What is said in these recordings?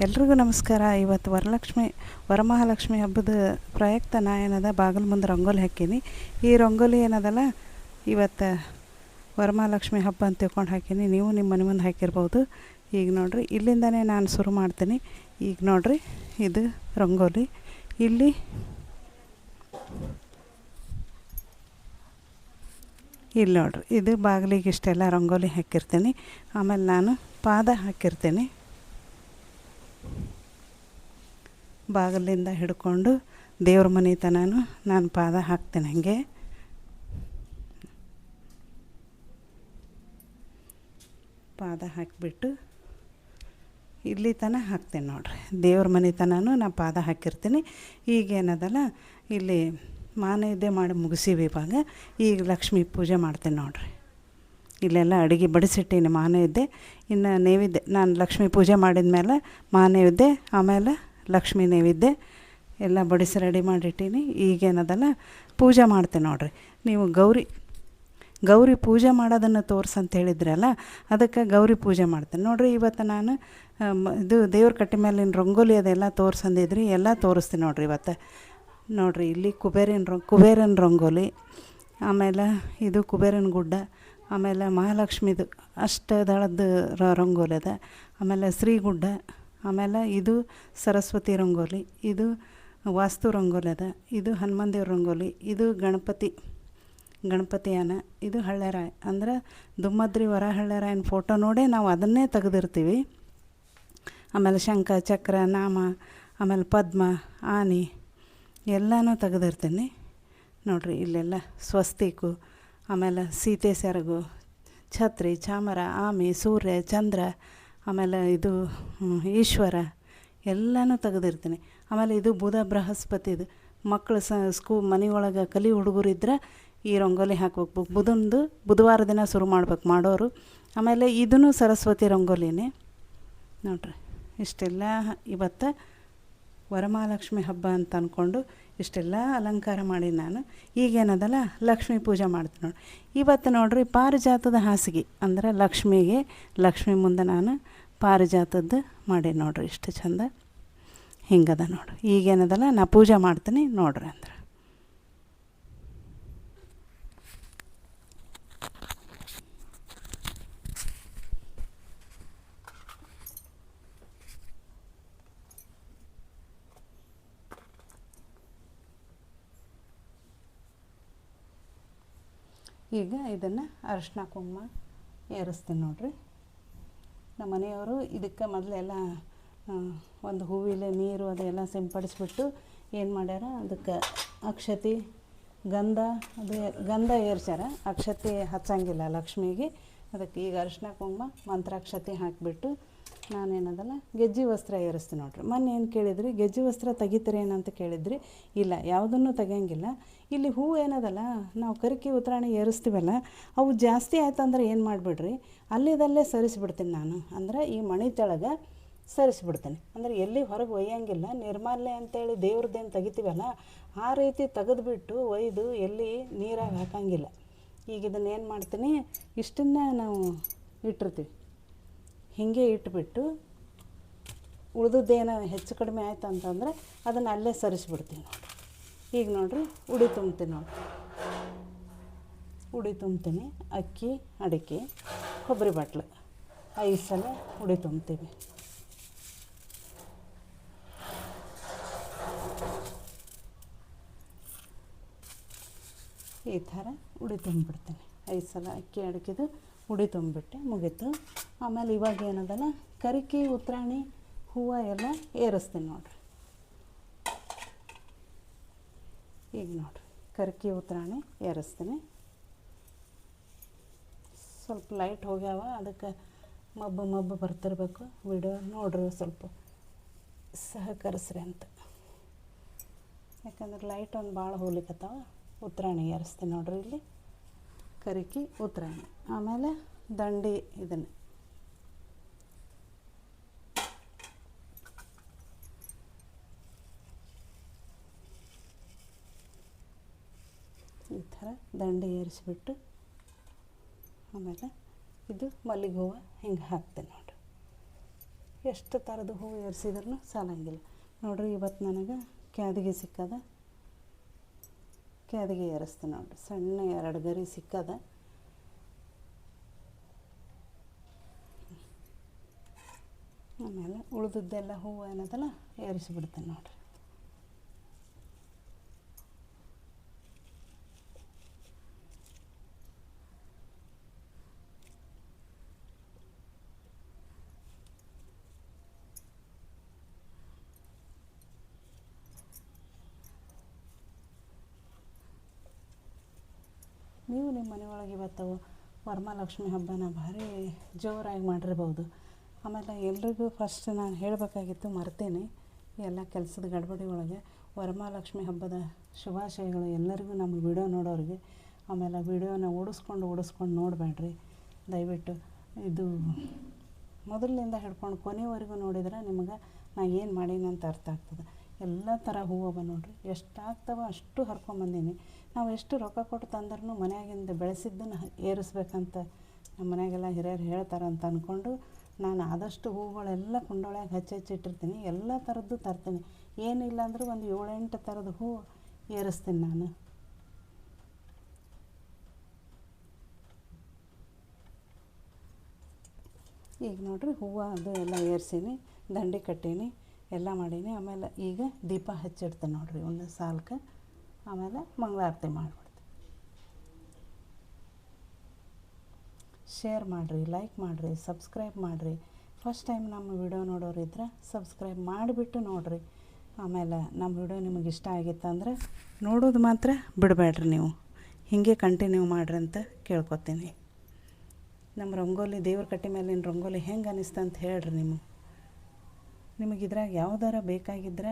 ಎಲ್ರಿಗೂ ನಮಸ್ಕಾರ. ಇವತ್ತು ವರಮಹಾಲಕ್ಷ್ಮಿ ಹಬ್ಬದ ಪ್ರಯುಕ್ತ ನಾ ಏನದ ಬಾಗಿಲು ಮುಂದೆ ರಂಗೋಲಿ ಹಾಕೀನಿ. ಈ ರಂಗೋಲಿ ಏನದಲ್ಲ ಇವತ್ತು ವರಮಹಾಲಕ್ಷ್ಮಿ ಹಬ್ಬ ಅಂತ ತಿಳ್ಕೊಂಡು ಹಾಕೀನಿ. ನೀವು ನಿಮ್ಮ ಮನೆ ಮುಂದೆ ಹಾಕಿರ್ಬೋದು. ಈಗ ನೋಡಿರಿ, ಇಲ್ಲಿಂದನೇ ನಾನು ಶುರು ಮಾಡ್ತೀನಿ. ಈಗ ನೋಡಿರಿ, ಇದು ರಂಗೋಲಿ. ಇಲ್ಲಿ ನೋಡ್ರಿ, ಇದು ಬಾಗಿಲಿಗೆ ಇಷ್ಟೆಲ್ಲ ರಂಗೋಲಿ ಹಾಕಿರ್ತೀನಿ. ಆಮೇಲೆ ನಾನು ಪಾದ ಹಾಕಿರ್ತೀನಿ. ಬಾಗಿಲಿಂದ ಹಿಡ್ಕೊಂಡು ದೇವ್ರ ಮನೆ ತನೂ ನಾನು ಪಾದ ಹಾಕ್ತೀನಿ. ಹಾಗೆ ಪಾದ ಹಾಕಿಬಿಟ್ಟು ಇಲ್ಲಿ ತನಕ ಹಾಕ್ತೀನಿ ನೋಡಿರಿ. ದೇವ್ರ ಮನೆ ತನೂ ನಾನು ಪಾದ ಹಾಕಿರ್ತೀನಿ. ಈಗೇನದಲ್ಲ ಇಲ್ಲಿ ನೈವೇದ್ಯ ಮಾಡಿ ಮುಗಿಸೀವಿ. ಇವಾಗ ಈಗ ಲಕ್ಷ್ಮೀ ಪೂಜೆ ಮಾಡ್ತೀನಿ ನೋಡಿರಿ. ಇಲ್ಲೆಲ್ಲ ಅಡುಗೆ ಬಡಿಸಿಟ್ಟೀನಿ ನೈವೇದ್ಯ. ಇನ್ನು ನೈವೇದ್ಯ ನಾನು ಲಕ್ಷ್ಮೀ ಪೂಜೆ ಮಾಡಿದ ಮೇಲೆ ನೈವೇದ್ಯ, ಆಮೇಲೆ ಲಕ್ಷ್ಮೀ ನೈವೇದ್ಯ ಎಲ್ಲ ಬಡಿಸಿ ರೆಡಿ ಮಾಡಿಟ್ಟೀನಿ. ಈಗೇನದಲ್ಲ ಪೂಜೆ ಮಾಡ್ತೀನಿ ನೋಡಿರಿ. ನೀವು ಗೌರಿ ಪೂಜೆ ಮಾಡೋದನ್ನು ತೋರಿಸಂತ ಹೇಳಿದ್ರಲ್ಲ, ಅದಕ್ಕೆ ಗೌರಿ ಪೂಜೆ ಮಾಡ್ತೀನಿ ನೋಡಿರಿ. ಇವತ್ತು ನಾನು ಇದು ದೇವ್ರ ಕಟ್ಟೆ ಮೇಲಿನ ರಂಗೋಲಿ ಅದೆಲ್ಲ ತೋರಿಸಂದಿದ್ರಿ, ಎಲ್ಲ ತೋರಿಸ್ತೀನಿ ನೋಡಿರಿ ಇವತ್ತು. ನೋಡಿರಿ, ಇಲ್ಲಿ ಕುಬೇರನ ರಂಗೋಲಿ, ಆಮೇಲೆ ಇದು ಕುಬೇರನ ಗುಡ್ಡ, ಆಮೇಲೆ ಮಹಾಲಕ್ಷ್ಮಿದು ಅಷ್ಟದಳದ ರಂಗೋಲಿ ಅದ, ಆಮೇಲೆ ಶ್ರೀಗುಡ್ಡ, ಆಮೇಲೆ ಇದು ಸರಸ್ವತಿ ರಂಗೋಲಿ, ಇದು ವಾಸ್ತು ರಂಗೋಲಿ ಅದ, ಇದು ಹನುಮಾನ್ ದೇವ್ರ ರಂಗೋಲಿ, ಇದು ಗಣಪತಿಯನ, ಇದು ಹಳ್ಳೆರಾಯ ಅಂದ್ರೆ ದುಮ್ಮದ್ರಿ ವರ ಹಳ್ಳೆರಾಯನ ಫೋಟೋ ನೋಡೇ ನಾವು ಅದನ್ನೇ ತೆಗೆದಿರ್ತೀವಿ. ಆಮೇಲೆ ಶಂಖ ಚಕ್ರ ನಾಮ, ಆಮೇಲೆ ಪದ್ಮ ಆನೆ ಎಲ್ಲನೂ ತೆಗೆದಿರ್ತೀನಿ ನೋಡಿರಿ. ಇಲ್ಲೆಲ್ಲ ಸ್ವಸ್ತಿಕು, ಆಮೇಲೆ ಸೀತೆ ಸೆರಗು, ಛತ್ರಿ, ಚಾಮರ, ಆಮೆ, ಸೂರ್ಯ, ಚಂದ್ರ, ಆಮೇಲೆ ಇದು ಈಶ್ವರ ಎಲ್ಲನೂ ತೆಗೆದಿರ್ತೀನಿ. ಆಮೇಲೆ ಇದು ಬುಧ ಬೃಹಸ್ಪತಿದು ಮಕ್ಕಳು ಮನೆಯೊಳಗೆ ಕಲಿ ಹುಡುಗರಿದ್ರೆ ಈ ರಂಗೋಲಿ ಹಾಕ್ಬೇಕು. ಬುಧವಾರ ದಿನ ಶುರು ಮಾಡೋರು. ಆಮೇಲೆ ಇದೂ ಸರಸ್ವತಿ ರಂಗೋಲಿನೇ ನೋಡಿರಿ. ಇಷ್ಟೆಲ್ಲ ಇವತ್ತು ವರಮಹಾಲಕ್ಷ್ಮಿ ಹಬ್ಬ ಅಂತ ಅಂದ್ಕೊಂಡು ಇಷ್ಟೆಲ್ಲ ಅಲಂಕಾರ ಮಾಡಿ ನಾನು ಈಗೇನದಲ್ಲ ಲಕ್ಷ್ಮೀ ಪೂಜೆ ಮಾಡ್ತೀನಿ ನೋಡಿ. ಇವತ್ತು ನೋಡಿರಿ, ಪಾರಿಜಾತದ ಹಾಸಿಗೆ ಅಂದ್ರೆ ಲಕ್ಷ್ಮಿ ಮುಂದೆ ನಾನು ಪಾರಿಜಾತದ್ದು ಮಾಡಿ ನೋಡಿರಿ. ಇಷ್ಟು ಚಂದ ಹಿಂಗದ ನೋಡಿರಿ. ಈಗೇನದಲ್ಲ ನಾ ಪೂಜೆ ಮಾಡ್ತೀನಿ ನೋಡ್ರಿ. ಅಂದ್ರೆ ಈಗ ಇದನ್ನು ಅರಿಶಿನ ಕುಂಕುಮ ಏರಿಸ್ತೀನಿ ನೋಡಿರಿ. ನಮ್ಮ ಮನೆಯವರು ಇದಕ್ಕೆ ಮೊದಲೆಲ್ಲ ಒಂದು ಹೂವಿಲೆ ನೀರು ಅದೆಲ್ಲ ಸಿಂಪಡಿಸ್ಬಿಟ್ಟು ಏನು ಮಾಡ್ಯಾರ, ಅದಕ್ಕೆ ಅಕ್ಷತೆ ಗಂಧ ಏರ್ಸ್ಯಾರ. ಅಕ್ಷತೆ ಹಚ್ಚಂಗಿಲ್ಲ ಲಕ್ಷ್ಮಿಗೆ. ಅದಕ್ಕೆ ಈಗ ಅರಿಶಿನ ಕುಂಕುಮ ಮಂತ್ರಾಕ್ಷತೆ ಹಾಕಿಬಿಟ್ಟು ನಾನೇನದಲ್ಲ ಗೆಜ್ಜೆ ವಸ್ತ್ರ ಏರಿಸ್ತೀನಿ ನೋಡಿರಿ. ಮೊನ್ನೆ ಏನು ಕೇಳಿದ್ರಿ, ಗೆಜ್ಜೆ ವಸ್ತ್ರ ತೆಗಿತೀರಿ ಏನಂತ ಕೇಳಿದ್ರಿ. ಇಲ್ಲ, ಯಾವುದನ್ನು ತೆಗಿಯಂಗಿಲ್ಲ. ಇಲ್ಲಿ ಹೂವು ಏನದಲ್ಲ ನಾವು ಕರಿಕೆ ಉತ್ತರಾಣಿ ಏರಿಸ್ತೀವಲ್ಲ, ಅವು ಜಾಸ್ತಿ ಆಯ್ತಂದ್ರೆ ಏನು ಮಾಡಿಬಿಡ್ರಿ, ಅಲ್ಲಿದಲ್ಲೇ ಸರಿಸಿಬಿಡ್ತೀನಿ ನಾನು. ಅಂದ್ರೆ ಈ ಮಣಿ ತೆಳಗೆ ಸರಿಸಿಬಿಡ್ತೀನಿ. ಅಂದ್ರೆ ಎಲ್ಲಿ ಹೊರಗೆ ಒಯ್ಯಂಗಿಲ್ಲ. ನಿರ್ಮಾಲ್ಯ ಅಂತೇಳಿ ದೇವ್ರದ್ದೇನು ತೆಗಿತೀವಲ್ಲ, ಆ ರೀತಿ ತೆಗೆದುಬಿಟ್ಟು ಒಯ್ದು ಎಲ್ಲಿ ನೀರಾಗಿ ಹಾಕಂಗಿಲ್ಲ. ಈಗ ಇದನ್ನೇನು ಮಾಡ್ತೀನಿ, ಇಷ್ಟನ್ನು ನಾವು ಇಟ್ಟಿರ್ತೀವಿ. ಹೀಗೆ ಇಟ್ಬಿಟ್ಟು ಉಳಿದದ್ದೇನೋ ಹೆಚ್ಚು ಕಡಿಮೆ ಆಯ್ತು ಅಂತಂದರೆ ಅದನ್ನು ಅಲ್ಲೇ ಸರಿಸ್ಬಿಡ್ತೀನಿ ನೋಡಿರಿ. ಈಗ ನೋಡಿರಿ, ಉಡಿ ತುಂಬ್ತೀನಿ ನೋಡಿರಿ. ಉಡಿ ತುಂಬ್ತೀನಿ. ಅಕ್ಕಿ, ಅಡಿಕೆ, ಕೊಬ್ಬರಿ ಬಟ್ಲು 5 ಸಲ ಉಡಿ ತುಂಬ್ತೀವಿ. ಈ ಥರ ಉಡಿ ತುಂಬಿಬಿಡ್ತೀನಿ. 5 ಸಲ ಅಕ್ಕಿ ಅಡಿಕೆದು ಉಡಿ ತುಂಬಿಬಿಟ್ಟೆ, ಮುಗೀತು. ಆಮೇಲೆ ಇವಾಗ ಏನದಲ್ಲ ಕರಿಕೆ ಉತ್ತರಾಣಿ ಹೂವು ಎಲ್ಲ ಏರಿಸ್ತೀನಿ ನೋಡಿರಿ. ಈಗ ನೋಡಿರಿ, ಕರಿಕೆ ಉತ್ತರಾಣಿ ಏರಿಸ್ತೀನಿ. ಸ್ವಲ್ಪ ಲೈಟ್ ಹೋಗ್ಯಾವ, ಅದಕ್ಕೆ ಮಬ್ಬು ಬರ್ತಿರ್ಬೇಕು. ವಿಡಿಯೋ ನೋಡ್ರಿ, ಸ್ವಲ್ಪ ಸಹಕರಿಸ್ರಿ ಅಂತ. ಯಾಕಂದ್ರೆ ಲೈಟ್ ಒಂದು ಭಾಳ ಹೋಗ್ಲಿಕ್ಕತ್ತಾವ. ಉತ್ತರಾಣಿ ಏರಿಸ್ತೀನಿ ನೋಡ್ರಿ. ಇಲ್ಲಿ ಕರಿಕೆ ಉತ್ತರಾಣಿ, ಆಮೇಲೆ ದಂಡಿ ಇದನ್ನು ಈ ಥರ ದಂಡೆ ಏರಿಸಿಬಿಟ್ಟು ಆಮೇಲೆ ಇದು ಮಲ್ಲಿಗೆ ಹೂವು ಹಿಂಗೆ ಹಾಕ್ತೀನಿ ನೋಡಿರಿ. ಎಷ್ಟು ಥರದ ಹೂವು ಏರಿಸಿದ್ರೂ ಸಾಲಂಗಿಲ್ಲ. ನೋಡಿರಿ, ಇವತ್ತು ನನಗೆ ಕ್ಯಾದಿಗೆ ಸಿಕ್ಕದ, ಕ್ಯಾದಿಗೆ ಏರಿಸ್ತೀನಿ ನೋಡಿರಿ. ಸಣ್ಣ 2 ಗರಿ ಸಿಕ್ಕದ. ಆಮೇಲೆ ಉಳಿದದ್ದೆಲ್ಲ ಹೂವು ಏನದಲ್ಲ ಏರಿಸಿಬಿಡ್ತೀನಿ ನೋಡಿರಿ. ನೀವು ನಿಮ್ಮ ಮನೆಯೊಳಗೆ ಇವತ್ತು ವರಮಹಾಲಕ್ಷ್ಮಿ ಹಬ್ಬನ ಭಾರಿ ಜೋರಾಗಿ ಮಾಡಿರ್ಬೋದು. ಆಮೇಲೆ ಎಲ್ರಿಗೂ ಫಸ್ಟ್ ನಾನು ಹೇಳಬೇಕಾಗಿತ್ತು, ಮರ್ತೇನೆ. ಎಲ್ಲ ಕೆಲಸದ ಗಡ್ಬಡಿ ಒಳಗೆ ವರಮಹಾಲಕ್ಷ್ಮಿ ಹಬ್ಬದ ಶುಭಾಶಯಗಳು ಎಲ್ಲರಿಗೂ. ನಮ್ಮ ವಿಡಿಯೋ ನೋಡೋರಿಗೆ ಆಮೇಲೆ ವಿಡಿಯೋನ ಓಡಿಸ್ಕೊಂಡು ನೋಡಬೇಡ್ರಿ ದಯವಿಟ್ಟು. ಇದು ಮೊದಲಿನಿಂದ ಹಿಡ್ಕೊಂಡು ಕೊನೆಯವರೆಗೂ ನೋಡಿದ್ರೆ ನಿಮಗೆ ನಾ ಏನು ಮಾಡೀನಿ ಅಂತ ಅರ್ಥ ಆಗ್ತದೆ. ಎಲ್ಲ ಥರ ಹೂವು ನೋಡಿರಿ, ಎಷ್ಟು ಆಗ್ತವೆ ಅಷ್ಟು ಹರ್ಕೊಂಬಂದೀನಿ. ನಾವು ಎಷ್ಟು ರೊಕ್ಕ ಕೊಟ್ಟು ತಂದ್ರೂ ಮನೆಯಾಗಿಂದ ಬೆಳೆಸಿದ್ದನ್ನು ಏರಿಸ್ಬೇಕಂತ ನಮ್ಮ ಮನೆಯಾಗೆಲ್ಲ ಹಿರಿಯರು ಹೇಳ್ತಾರೆ ಅಂತ ಅಂದ್ಕೊಂಡು ನಾನು ಆದಷ್ಟು ಹೂವುಗಳೆಲ್ಲ ಕುಂಡೊಳಗೆ ಹಚ್ಚಿಟ್ಟಿರ್ತೀನಿ. ಎಲ್ಲ ಥರದ್ದು ತರ್ತೀನಿ. ಏನಿಲ್ಲ ಅಂದರೂ ಒಂದು 7-8 ಥರದ ಹೂವು ಏರಿಸ್ತೀನಿ ನಾನು. ಈಗ ನೋಡಿರಿ, ಹೂವು ಅದು ಎಲ್ಲ ಏರ್ಸೀನಿ, ದಂಡೆ ಕಟ್ಟೀನಿ, ಎಲ್ಲ ಮಾಡೀನಿ. ಆಮೇಲೆ ಈಗ ದೀಪ ಹಚ್ಚಿಡ್ತೀನಿ ನೋಡಿರಿ ಒಂದು ಸಾಲ್ಕೆ. ಆಮೇಲೆ ಮಂಗಳಾರತಿ ಮಾಡಿಬಿಡ್ತೀನಿ. ಶೇರ್ ಮಾಡಿರಿ, ಲೈಕ್ ಮಾಡಿರಿ, ಸಬ್ಸ್ಕ್ರೈಬ್ ಮಾಡಿರಿ. ಫಸ್ಟ್ ಟೈಮ್ ನಮ್ಮ ವಿಡಿಯೋ ನೋಡೋರಿದ್ರೆ ಸಬ್ಸ್ಕ್ರೈಬ್ ಮಾಡಿಬಿಟ್ಟು ನೋಡಿರಿ. ಆಮೇಲೆ ನಮ್ಮ ವಿಡಿಯೋ ನಿಮಗೆ ಇಷ್ಟ ಆಗಿತ್ತಂದ್ರೆ ನೋಡೋದು ಮಾತ್ರ ಬಿಡಬೇಡ್ರಿ ನೀವು. ಹೀಗೆ ಕಂಟಿನ್ಯೂ ಮಾಡಿರಿ ಅಂತ ಕೇಳ್ಕೊತೀನಿ. ನಮ್ಮ ರಂಗೋಲಿ, ದೇವ್ರ ಕಟ್ಟೆ ಮೇಲಿನ ರಂಗೋಲಿ ಹೆಂಗೆ ಅನ್ನಿಸ್ತು ಅಂತ ಹೇಳ್ರಿ. ನಿಮಗೆ ಇದ್ರಾಗ ಯಾವ್ದಾರ ಬೇಕಾಗಿದ್ದರೆ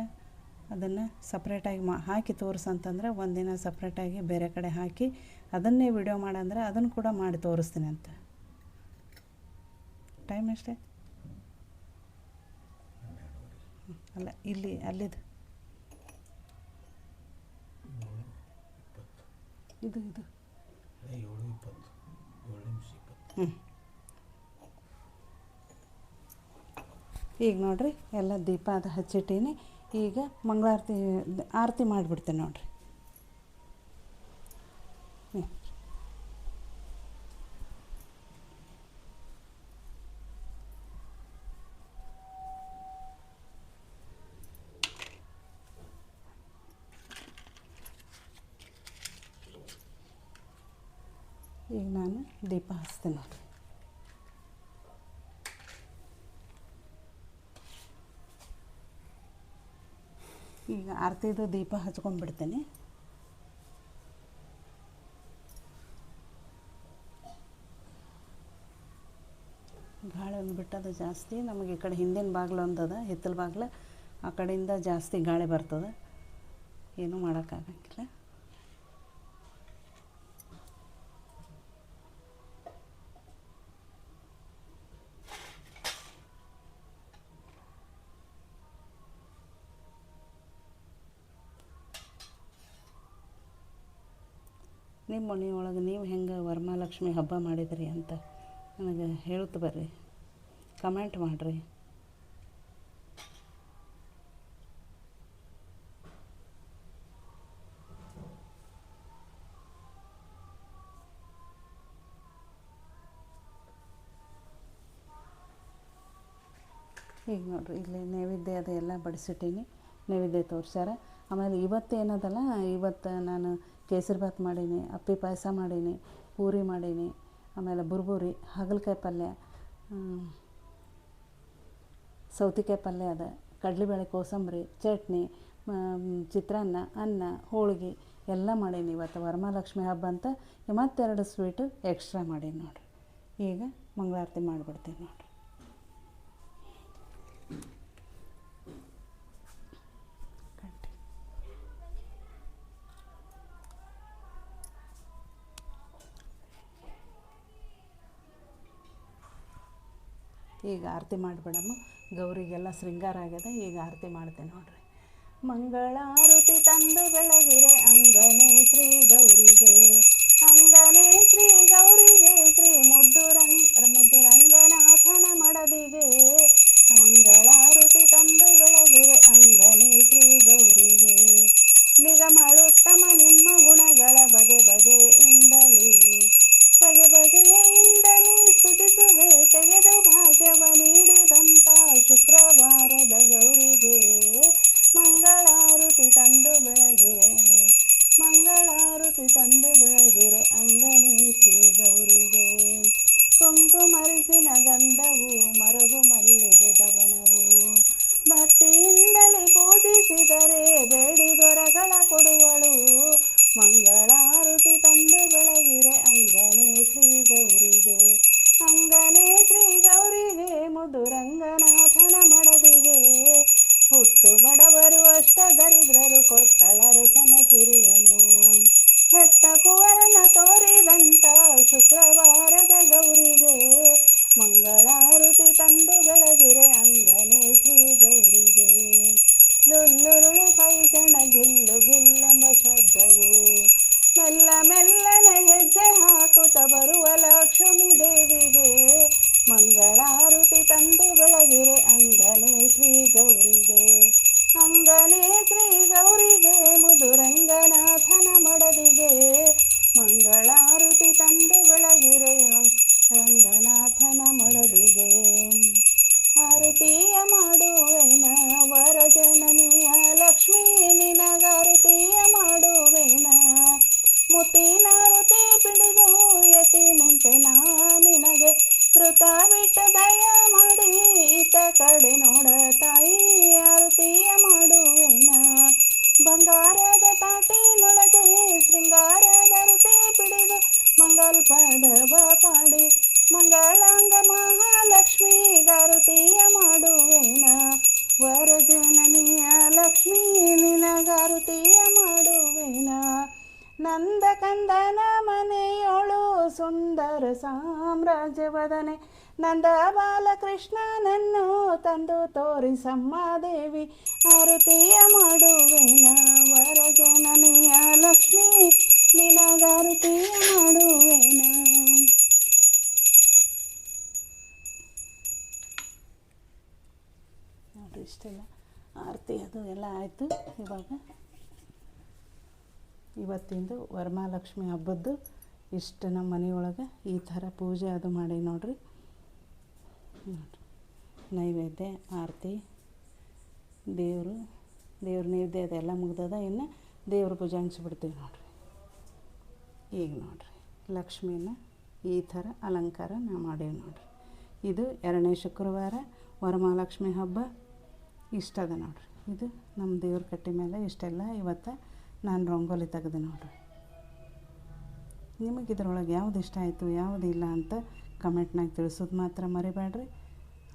ಅದನ್ನು ಸಪ್ರೇಟಾಗಿ ಹಾಕಿ ತೋರಿಸಂತಂದ್ರೆ ಒಂದಿನ ಸಪ್ರೇಟಾಗಿ ಬೇರೆ ಕಡೆ ಹಾಕಿ ಅದನ್ನೇ ವಿಡಿಯೋ ಮಾಡಂದ್ರೆ ಅದನ್ನು ಕೂಡ ಮಾಡಿ ತೋರಿಸ್ತೀನಿ ಅಂತ. ಟೈಮ್ ಎಷ್ಟೇ ಅಲ್ಲ, ಅಲ್ಲಿದು ಇದು ಈಗ ನೋಡಿರಿ, ಎಲ್ಲ ದೀಪ ಅದು ಹಚ್ಚಿಟ್ಟೀನಿ. ಈಗ ಆರತಿ ಮಾಡಿಬಿಡ್ತೇನೆ ನೋಡಿರಿ. ಈಗ ನಾನು ದೀಪ ಹಚ್ತೇನೆ ನೋಡಿರಿ. ಈಗ ಆರತಿದು ದೀಪ ಹಚ್ಕೊಂಡ್ಬಿಡ್ತೇನೆ. ಗಾಳಿ ಒಂದು ಬಿಟ್ಟದ ಜಾಸ್ತಿ. ನಮಗೆ ಈ ಕಡೆ ಹಿಂದಿನ ಬಾಗಿಲು ಒಂದದ, ಹಿತ್ತಲ ಬಾಗಿಲು, ಆ ಕಡೆಯಿಂದ ಜಾಸ್ತಿ ಗಾಳಿ ಬರ್ತದೆ. ಏನೂ ಮಾಡೋಕ್ಕಾಗಂಗಿಲ್ಲ. ನಿಮ್ಮ ಮನೆಯೊಳಗೆ ನೀವು ಹೆಂಗೆ ವರಮಹಾಲಕ್ಷ್ಮಿ ಹಬ್ಬ ಮಾಡಿದ್ರಿ ಅಂತ ನನಗೆ ಹೇಳುತ್ತ ಬರ್ರಿ, ಕಮೆಂಟ್ ಮಾಡಿರಿ. ಈಗ ನೋಡಿರಿ, ಇಲ್ಲಿ ನೈವೇದ್ಯ ಅದೆಲ್ಲ ಬಡಿಸಿಟ್ಟೀನಿ, ನೈವೇದ್ಯ ತೋರಿಸ್ಯಾರ. ಆಮೇಲೆ ಇವತ್ತು ಏನದಲ್ಲ, ಇವತ್ತು ನಾನು ಕೇಸರಿ ಭಾತ್ ಮಾಡೀನಿ, ಅಪ್ಪಿ ಪಾಯಸ ಮಾಡೀನಿ, ಪೂರಿ ಮಾಡೀನಿ, ಆಮೇಲೆ ಬುರ್ಬುರಿ, ಹಾಗಲಕಾಯಿ ಪಲ್ಯ, ಸೌತೆಕಾಯಿ ಪಲ್ಯ ಅದ, ಕಡಲೆಬೇಳೆ ಕೋಸಂಬರಿ, ಚಟ್ನಿ, ಚಿತ್ರಾನ್ನ, ಅನ್ನ, ಹೋಳಿಗೆ ಎಲ್ಲ ಮಾಡೀನಿ. ಇವತ್ತು ವರಮಹಾಲಕ್ಷ್ಮಿ ಹಬ್ಬ ಅಂತ ಮತ್ತೆರಡು ಸ್ವೀಟು ಎಕ್ಸ್ಟ್ರಾ ಮಾಡೀನಿ ನೋಡಿರಿ. ಈಗ ಮಂಗಳಾರತಿ ಮಾಡಿಬಿಡ್ತೀನಿ ನೋಡಿರಿ. ಈಗ ಆರತಿ ಮಾಡಿಬಿಡಮ್ಮ. ಗೌರಿಗೆಲ್ಲ ಶೃಂಗಾರ ಆಗ್ಯದ. ಈಗ ಆರತಿ ಮಾಡ್ತೇನೆ ನೋಡಿರಿ. ಮಂಗಳಾರತಿ ತಂದು ಬೆಳಗಿರೆ ಅಂಗನೇ ಶ್ರೀ ಗೌರಿಗೆ, ಅಂಗನೇ ಶ್ರೀ ಗೌರಿಗೆ, ಶ್ರೀ ಮುದ್ದು ರಂಗನಾಥನ ಮಡದಿಗೆ, ಮಂಗಳಾರುತಿ ತಂದು ಬೆಳಗಿರೆ ಅಂಗನೇ ಶ್ರೀ ಗೌರಿಗೆ. ನಿಗಮಳುತ್ತಮ ನಿಮ್ಮ ಗುಣಗಳ ಬಗೆ ಬಗೆಯಿಂದಲೇ ಬಗೆ ಬಗೆಯಿಂದಲೇ ಸ್ತುತಿಸುವೆ. ತೆಗೆದು ಭಾಗ್ಯವ ನೀಡಿದಂಥ ಶುಕ್ರವಾರದ ಗೌರಿಗೆ. ಮಂಗಳಾರುತಿ ತಂದು ಬೆಳಗಿರೆ ಮಂಗಳಾರುತಿ ತಂದು ಬೆಳಗಿರೆ ಅಂಗನೇ ಶ್ರೀ ಗೌರಿಗೆ. ಕುಂಕುಮರಿಸಿನ ಗಂಧವು ಮರಗು ಮಲ್ಲಿಗೆ ದವನವು ಭಕ್ತಿಯಿಂದಲೇ ಪೂಜಿಸಿದರೆ ಬೇಡಿದೊರಗಳ ಕೊಡುವಳು. ಮಂಗಳಾರುತಿ ತಂದು ಬೆಳಗಿರೆ ಅಂಗನೇ ಶ್ರೀ ಗೌರಿಗೆ. ಅಂಗನೇ ಶ್ರೀ ಗೌರಿಗೆ ಮುದುರಂಗನಾಥನ ಮಡದಿಗೆ. ಹುಟ್ಟು ಬಡವರು ಅಷ್ಟ ದರಿದ್ರರು ಕೊಟ್ಟಳರಸನ ಕಿರಿಯನು. ಹೆತ್ತ ಕುವರನ ತೋರಿದಂಥ ಶುಕ್ರವಾರದ ಗೌರಿಗೆ. ಮಂಗಳಾರುತಿ ತಂದು ಬೆಳಗಿರೆ ಅಂಗನೇ ಶ್ರೀ ಗೌರಿಗೆ. ಲುಲ್ಲುರುಳಿ ಪೈಜಣ ಗಿಲ್ಲು ಗಿಲ್ಲೆಂಬ ಶಬ್ದವು ಮೆಲ್ಲ ಮೆಲ್ಲನೆ ಹೆಜ್ಜೆ ಹಾಕುತ್ತ ಬರುವ ಲಕ್ಷ್ಮೀ ದೇವಿಗೆ. ಮಂಗಳಾರುತಿ ತಂದು ಬೆಳಗಿರೆ ಅಂಗನೇ ಶ್ರೀ ಗೌರಿಗೆ. ಅಂಗನೇ ಶ್ರೀ ಗೌರಿಗೆ ಮುದುರಂಗನಾಥನ ಮಡದಿಗೆ. ಮಂಗಳಾರುತಿ ತಂದು ಬೆಳಗಿರೆ ರಂಗನಾಥನ ಮಡದಿಗೆ. ಆರತಿಯ ಮಾಡುವೆನ ವರಜನನಿಯ ಲಕ್ಷ್ಮೀ ನಿನಗಾರತಿಯ ಮಾಡುವೆನ. ಮುತ್ತಿನಾರತಿ ಪಿಡಿದು ಯತಿ ನಿಂತೆ ನಾ ನಿನಗೆ. ಕೃತ ಬಿಟ್ಟ ದಯ ಮಾಡಿ ಈತ ಕಡೆ ನೋಡ ತಾಯಿ. ಆರತಿಯ ಮಾಡುವೆನ ಬಂಗಾರದ ತಾಟಿನೊಳಗೆ ಶೃಂಗಾರದ ಋತಿ ಪಿಡಿದು ಮಂಗಲ್ಪದವ ಪಾಡಿ. ಮಂಗಳಾಂಗ ಮಹಾಲಕ್ಷ್ಮೀ ಗಾರುತಿಯ ಮಾಡುವೆನ. ವರಜನನಿಯ ಲಕ್ಷ್ಮೀ ನಿನಗಾರುತಿಯ ಮಾಡುವೆನ. ನಂದ ಕಂದನ ಮನೆಯೋಳು ಸುಂದರ ಸಾಮ್ರಾಜ್ಯವದನೆ. ನಂದ ಬಾಲಕೃಷ್ಣನನ್ನು ತಂದು ತೋರಿಸಮ್ಮ ದೇವಿ. ಆರತಿಯ ಮಾಡುವೆನ ವರಜನನಿಯ ಲಕ್ಷ್ಮೀ ನಿನಗಾರತಿಯ ಮಾಡುವೆನ. ನೋಡಿರಿ ಇಷ್ಟೆಲ್ಲ ಆರತಿ ಅದು ಎಲ್ಲ ಆಯಿತು. ಇವಾಗ ಇವತ್ತಿಂದು ವರಮಹಾಲಕ್ಷ್ಮಿ ಹಬ್ಬದ್ದು ಇಷ್ಟು ನಮ್ಮ ಮನೆಯೊಳಗೆ ಈ ಥರ ಪೂಜೆ ಅದು ಮಾಡಿ ನೋಡಿರಿ. ನೈವೇದ್ಯ ಆರತಿ ದೇವ್ರ ನೈವೇದ್ಯ ಅದೆಲ್ಲ ಮುಗ್ದದ. ಇನ್ನು ದೇವ್ರ ಪೂಜೆ ಹಂಚ್ಬಿಡ್ತೀವಿ ನೋಡಿರಿ. ಈಗ ನೋಡಿರಿ ಲಕ್ಷ್ಮೀನ ಈ ಥರ ಅಲಂಕಾರ ನಾವು ಮಾಡೀವಿ ನೋಡಿರಿ. ಇದು 2ನೇ ಶುಕ್ರವಾರ ವರಮಹಾಲಕ್ಷ್ಮಿ ಹಬ್ಬ ಇಷ್ಟದ ನೋಡಿರಿ. ಇದು ನಮ್ಮ ದೇವ್ರ ಕಟ್ಟೆ ಮೇಲೆ ಇಷ್ಟೆಲ್ಲ ಇವತ್ತು ನಾನು ರಂಗೋಲಿ ತೆಗೆದೆ ನೋಡಿರಿ. ನಿಮಗೆ ಇದ್ರೊಳಗೆ ಯಾವ್ದು ಇಷ್ಟ ಆಯಿತು ಯಾವುದಿಲ್ಲ ಅಂತ ಕಮೆಂಟ್ನಾಗ ತಿಳಿಸೋದು ಮಾತ್ರ ಮರಿಬೇಡ್ರಿ.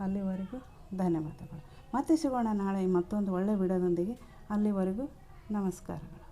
ಅಲ್ಲಿವರೆಗೂ ಧನ್ಯವಾದಗಳು. ಮತ್ತೆ ಸಿಗೋಣ ನಾಳೆ ಮತ್ತೊಂದು ಒಳ್ಳೆಯ ವಿಡಿಯೋದೊಂದಿಗೆ. ಅಲ್ಲಿವರೆಗೂ ನಮಸ್ಕಾರಗಳು.